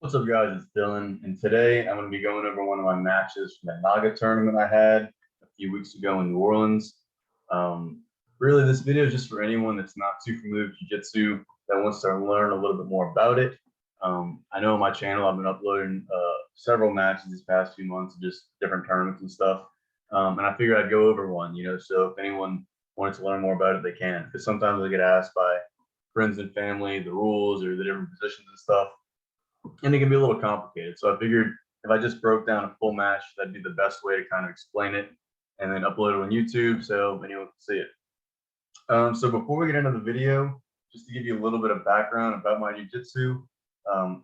What's up, guys? It's Dylan, and today I'm going to be going over one of my matches from the NAGA tournament I had a few weeks ago in New Orleans. Really, this video is just for anyone that's not too familiar with jiu-jitsu that wants to learn a little bit more about it. I know on my channel I've been uploading several matches these past few months, just different tournaments and stuff. And I figured I'd go over one, so if anyone wanted to learn more about it, they can. Because sometimes I get asked by friends and family the rules or the different positions and stuff, and it can be a little complicated. So I figured if I just broke down a full match, that'd be the best way to kind of explain it and then upload it on YouTube so anyone can see it. So before we get into the video, just to give you a little bit of background about my jiu-jitsu,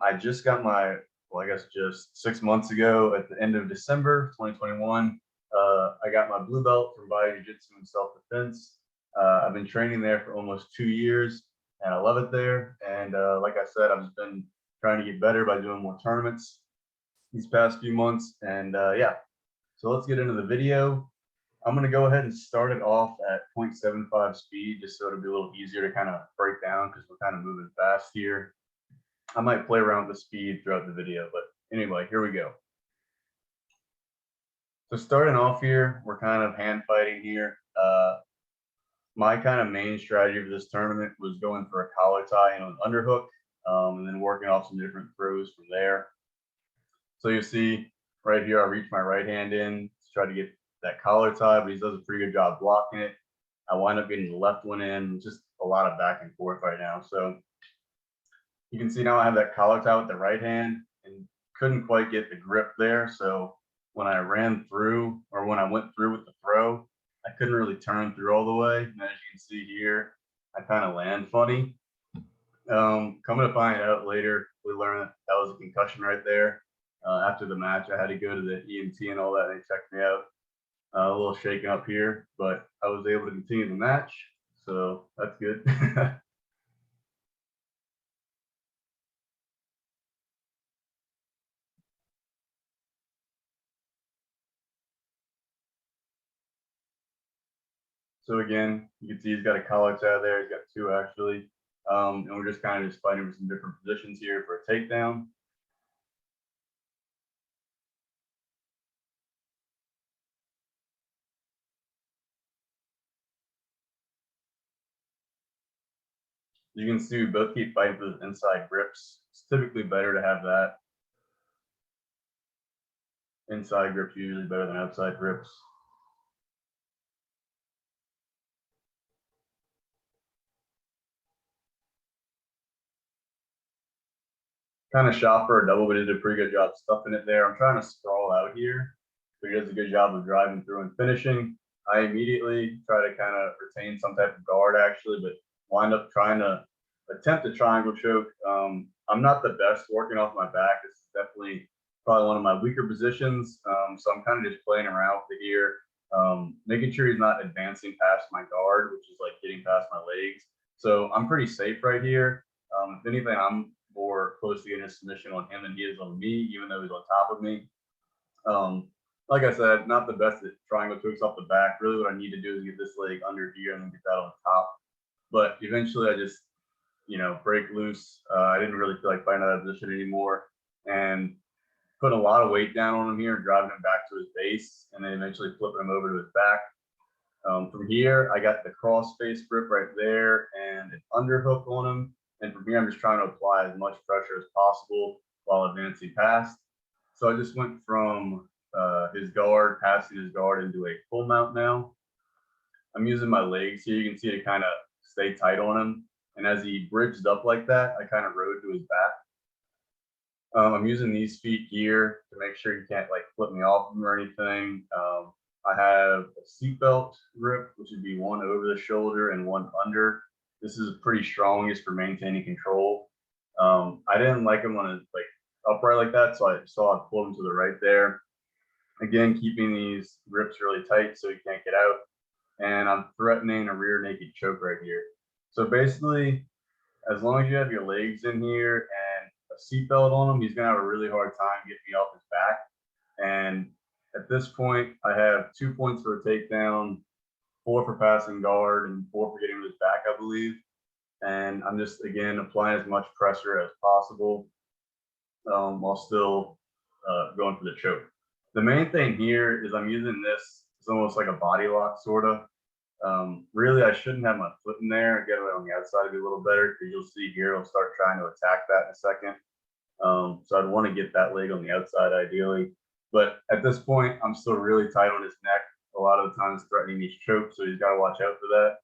I just got my, well, I guess just 6 months ago at the end of December 2021, I got my blue belt from Bio Jiu-Jitsu and self-defense. I've been training there for almost 2 years, and I love it there. And like I said, I've just been trying to get better by doing more tournaments these past few months. And yeah, so let's get into the video. I'm going to go ahead and start it off at 0.75 speed, just so it'll be a little easier to kind of break down because we're kind of moving fast here. I might play around with the speed throughout the video, but anyway, here we go. So starting off here, we're kind of hand fighting here. My kind of main strategy for this tournament was going for a collar tie and an underhook, and then working off some different throws from there. So you see right here, I reach my right hand in to try to get that collar tie, but he does a pretty good job blocking it. I wind up getting the left one in, just a lot of back and forth right now. So you can see now I have that collar tie with the right hand and couldn't quite get the grip there. So when I ran through, or when I went through with the throw, I couldn't really turn through all the way. And as you can see here, I kind of land funny. Coming to find out later, we learned that was a concussion right there. After the match, I had to go to the EMT and all that. They checked me out. A little shaken up here, but I was able to continue the match, so that's good. So again, you can see he's got a collar tie there. He's got two actually. And we're just kind of just fighting for some different positions here for a takedown. You can see we both keep fighting for those inside grips. It's typically better to have that. Inside grips usually better than outside grips. Kind of shot for a double, but he did a pretty good job stuffing it there. I'm trying to sprawl out here, but he does a good job of driving through and finishing. I immediately try to kind of retain some type of guard actually, but wind up trying to attempt a triangle choke. I'm not the best working off my back. This is definitely probably one of my weaker positions. So I'm kind of just playing around with it here, making sure he's not advancing past my guard, which is like getting past my legs. So I'm pretty safe right here. If anything, I'm more close to getting a submission on him than he is on me, even though he's on top of me. Like I said, not the best at triangle chokes off the back. Really what I need to do is get this leg under here and then get that on top. But eventually I just, break loose. I didn't really feel like fighting out of position anymore and put a lot of weight down on him here, driving him back to his base, and then eventually flipping him over to his back. From here, I got the cross face grip right there and an underhook on him. And from here, I'm just trying to apply as much pressure as possible while advancing past. So I just went from his guard, passing his guard into a full mount now. I'm using my legs here. You can see to kind of stay tight on him. And as he bridged up like that, I kind of rode to his back. I'm using these feet here to make sure he can't like flip me off him or anything. I have a seatbelt grip, which would be one over the shoulder and one under. This is pretty strong just for maintaining control. I didn't like him on a like upright like that, so I saw I pulled him to the right there. Again, keeping these grips really tight so he can't get out. And I'm threatening a rear naked choke right here. So basically, as long as you have your legs in here and a seatbelt on him, he's gonna have a really hard time getting me off his back. And at this point, I have 2 points for a takedown, 4 for passing guard, and 4 for getting his back, I believe. And I'm just, again, applying as much pressure as possible. while still going for the choke. The main thing here is I'm using this. It's almost like a body lock, sort of. Really, I shouldn't have my foot in there. Get it on the outside to be a little better, because you'll see here it'll start trying to attack that in a second. So I'd want to get that leg on the outside ideally. But at this point, I'm still really tight on his neck. A lot of the times threatening these chokes, so he's got to watch out for that.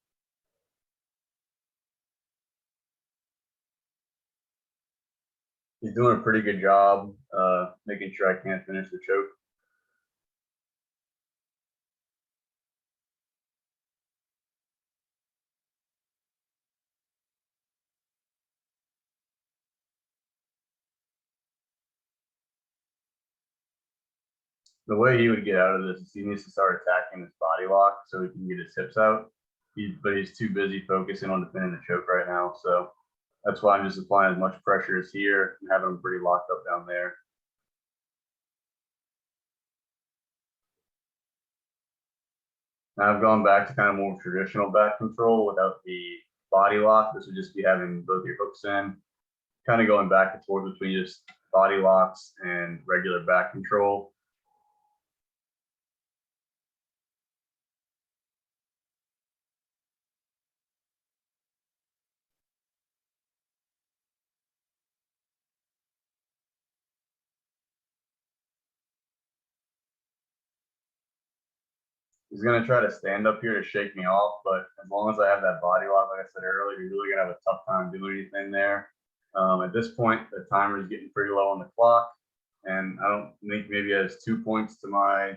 He's doing a pretty good job making sure I can't finish the choke. The way he would get out of this is he needs to start attacking his body lock so he can get his hips out. But he's too busy focusing on defending the choke right now. So that's why I'm just applying as much pressure as here and having him pretty locked up down there. Now I've gone back to kind of more traditional back control without the body lock. This would just be having both your hooks in, kind of going back and forth between just body locks and regular back control. He's going to try to stand up here to shake me off, but as long as I have that body lock, like I said earlier, you're really going to have a tough time doing anything there. At this point, the timer is getting pretty low on the clock, and I don't think maybe he has 2 points to my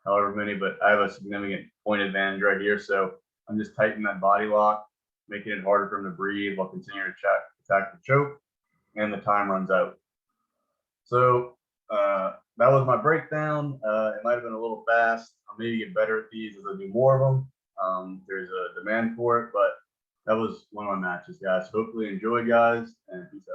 however many, but I have a significant point advantage right here. So I'm just tightening that body lock, making it harder for him to breathe while continuing to attack the choke, and the time runs out. So that was my breakdown. It might have been a little fast. I'll maybe get better at these as I do more of them. There's a demand for it, but that was one of my matches, guys. Hopefully enjoy, guys, and peace out.